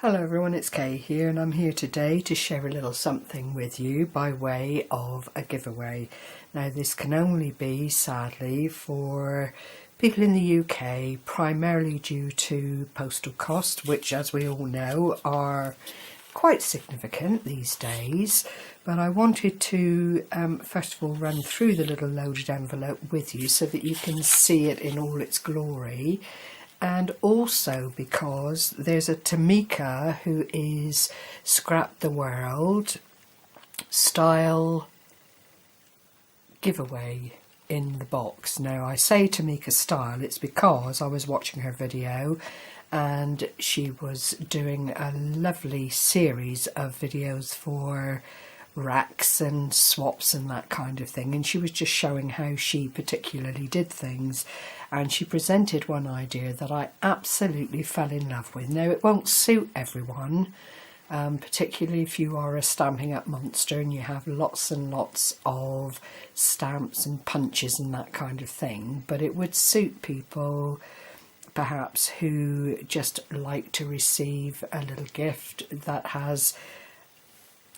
Hello everyone, it's Kay here and I'm here today to share a little something with you by way of a giveaway. Now this can only be, sadly, for people in the UK, primarily due to postal costs, which as we all know are quite significant these days. But I wanted to first of all run through the little loaded envelope with you so that you can see it in all its glory. And also because there's a Tamika who is Scrapdaworld style giveaway in the box. Now I say Tamika style, it's because I was watching her video and she was doing a lovely series of videos for racks and swaps and that kind of thing, and she was just showing how she particularly did things, and she presented one idea that I absolutely fell in love with. Now it won't suit everyone, particularly if you are a Stampin' Up monster and you have lots and lots of stamps and punches and that kind of thing, but it would suit people perhaps who just like to receive a little gift that has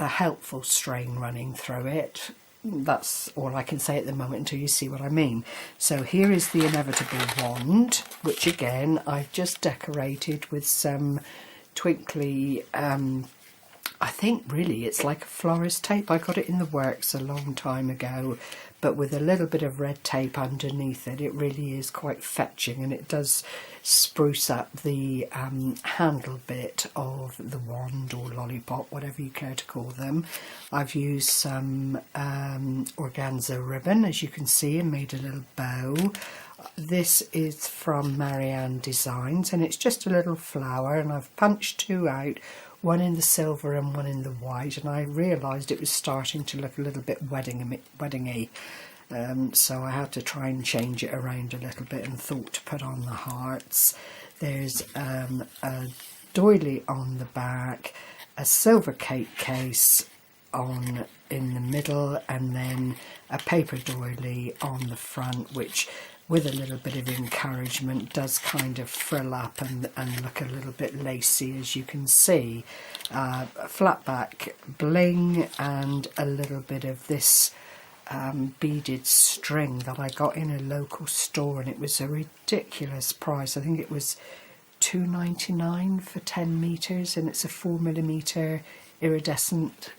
a helpful strain running through it. That's all I can say at the moment until you see what I mean. So here is the inevitable wand, which again I've just decorated with some twinkly, I think really it's like a florist tape. I got it in the works a long time ago, but with a little bit of red tape underneath it, it really is quite fetching, and it does spruce up the handle bit of the wand or lollipop, whatever you care to call them. I've used some organza ribbon, as you can see, and made a little bow. This is from Marianne Designs, and it's just a little flower, and I've punched two out, one in the silver and one in the white, and I realised it was starting to look a little bit weddingy, so I had to try and change it around a little bit and thought to put on the hearts. There's a doily on the back, a silver cake case in the middle, and then a paper doily on the front, which with a little bit of encouragement does kind of frill up and look a little bit lacy, as you can see. Flat back bling and a little bit of this beaded string that I got in a local store, and it was a ridiculous price. I think it was £2.99 for 10 metres, and it's a 4mm iridescent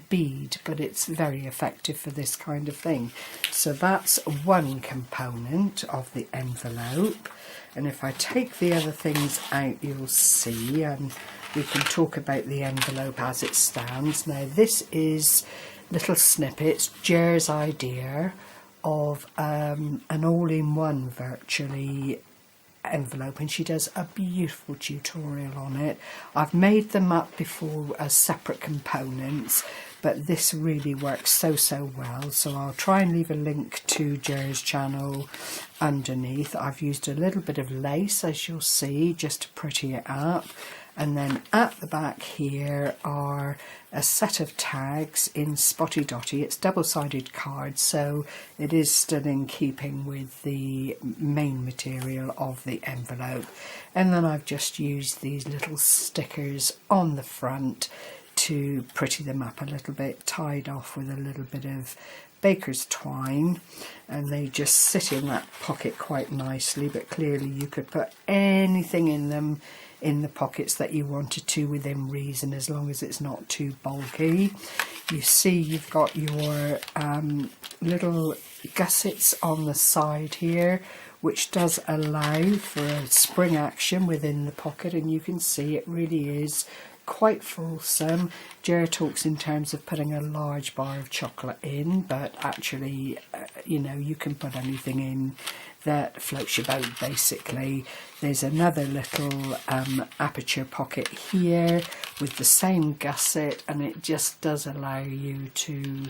bead, but it's very effective for this kind of thing. So that's one component of the envelope, and if I take the other things out you'll see, and we can talk about the envelope as it stands. Now this is little snippets, Jer's idea of an all-in-one virtually envelope, and she does a beautiful tutorial on it. I've made them up before as separate components, but this really works so well, so I'll try and leave a link to Jer's channel underneath. I've used a little bit of lace, as you'll see, just to pretty it up, and then at the back here are a set of tags in Spotty Dotty. It's double-sided card, so it is still in keeping with the main material of the envelope. And then I've just used these little stickers on the front to pretty them up a little bit, tied off with a little bit of baker's twine, and they just sit in that pocket quite nicely, but clearly you could put anything in them in the pockets that you wanted to within reason, as long as it's not too bulky. You see you've got your little gussets on the side here, which does allow for a spring action within the pocket, and you can see it really is quite fulsome. Jer talks in terms of putting a large bar of chocolate in, but actually you know, you can put anything in that floats your boat basically. There's another little aperture pocket here with the same gusset, and it just does allow you to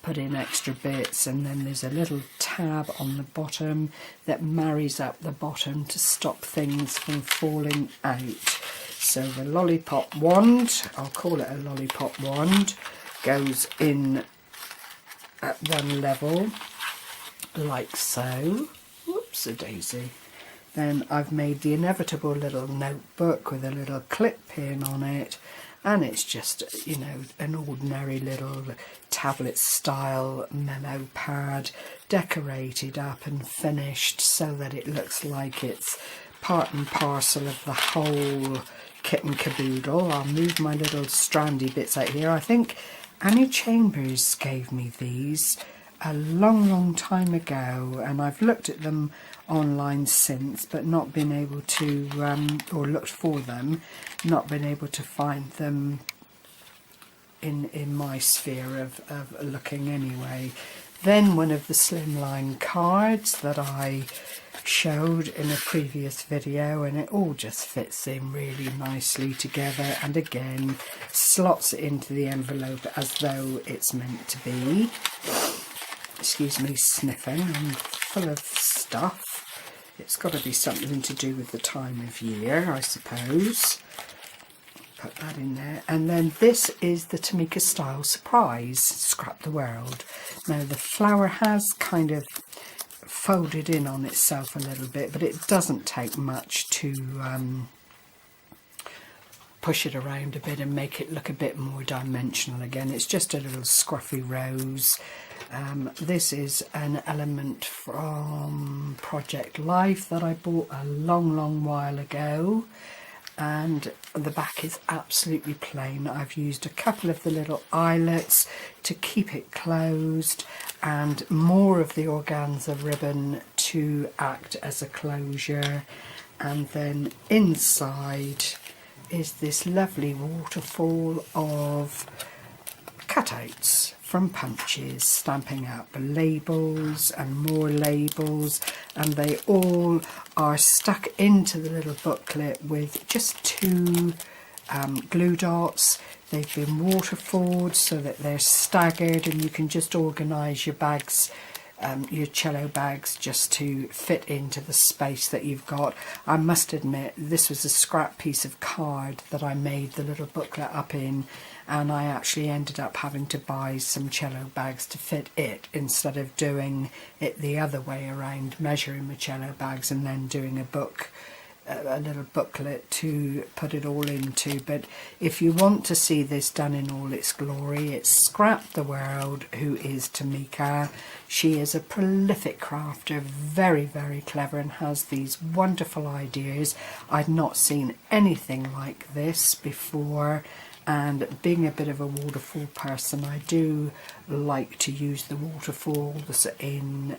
put in extra bits, and then there's a little tab on the bottom that marries up the bottom to stop things from falling out. So the lollipop wand, I'll call it a lollipop wand, goes in at one level like so. Whoops a daisy. Then I've made the inevitable little notebook with a little clip pin on it, and it's just, you know, an ordinary little tablet style memo pad, decorated up and finished so that it looks like it's part and parcel of the whole kit and caboodle. I'll move my little strandy bits out here. I think Annie Chambers gave me these a long time ago, and I've looked at them online since, but not been able to, or looked for them, not been able to find them in my sphere of looking anyway. Then one of the slimline cards that I showed in a previous video, and it all just fits in really nicely together, and again slots it into the envelope as though it's meant to be. Excuse me sniffing, I'm full of stuff. It's got to be something to do with the time of year, I suppose. Put that in there. And then this is the Tamika Style Surprise Scrap the World. Now the flower has kind of folded in on itself a little bit, but it doesn't take much to push it around a bit and make it look a bit more dimensional again. It's just a little scruffy rose. This is an element from Project Life that I bought a long while ago, and the back is absolutely plain. I've used a couple of the little eyelets to keep it closed, and more of the organza ribbon to act as a closure. And then inside is this lovely waterfall of cutouts from punches, stamping up labels and more labels, and they all are stuck into the little booklet with just two glue dots. They've been waterfalled so that they're staggered, and you can just organise your bags, your cello bags, just to fit into the space that you've got. I must admit, this was a scrap piece of card that I made the little booklet up in, and I actually ended up having to buy some cello bags to fit it instead of doing it the other way around, measuring my cello bags and then doing a little booklet to put it all into. But if you want to see this done in all its glory, it's Scrapdaworld, who is Tamika. She is a prolific crafter, very clever, and has these wonderful ideas. I'd not seen anything like this before, and being a bit of a waterfall person, I do like to use the waterfalls in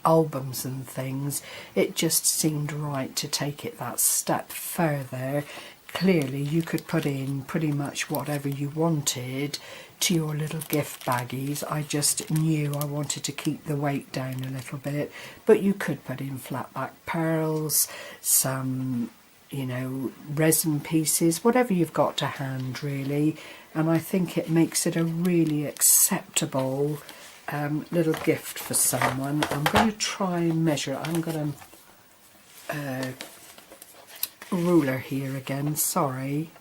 albums and things. It just seemed right to take it that step further. Clearly you could put in pretty much whatever you wanted to your little gift baggies. I just knew I wanted to keep the weight down a little bit, but you could put in flat back pearls, some, you know, resin pieces, whatever you've got to hand really, and I think it makes it a really acceptable little gift for someone. I'm going to try and measure. I'm going to ruler here again, sorry.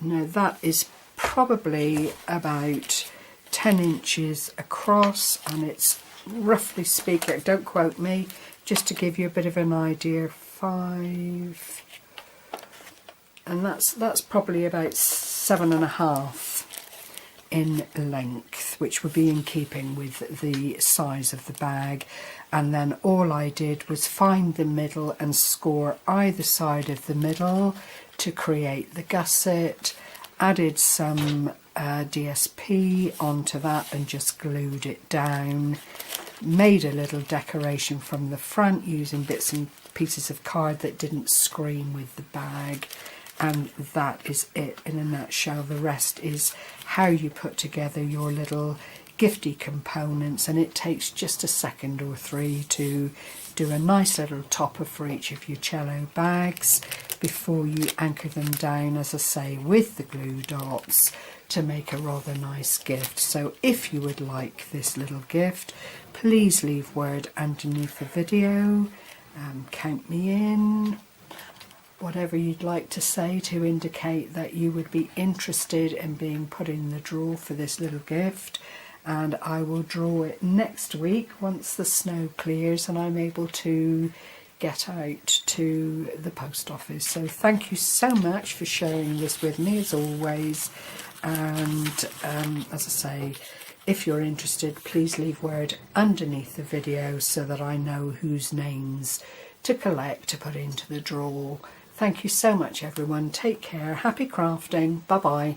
Now that is probably about 10 inches across, and it's, roughly speaking, don't quote me, just to give you a bit of an idea, 5, and that's probably about 7.5 in length, which would be in keeping with the size of the bag. And then all I did was find the middle and score either side of the middle to create the gusset, added some DSP onto that and just glued it down, made a little decoration from the front using bits and pieces of card that didn't scream with the bag, and that is it in a nutshell. The rest is how you put together your little gifty components, and it takes just a second or 3 to do a nice little topper for each of your cello bags before you anchor them down, as I say, with the glue dots to make a rather nice gift. So if you would like this little gift, please leave word underneath the video, count me in, whatever you'd like to say to indicate that you would be interested in being put in the draw for this little gift, and I will draw it next week once the snow clears and I'm able to get out to the post office. So thank you so much for sharing this with me as always, and as I say, if you're interested, please leave word underneath the video so that I know whose names to collect to put into the draw. Thank you so much everyone, take care, happy crafting, bye bye.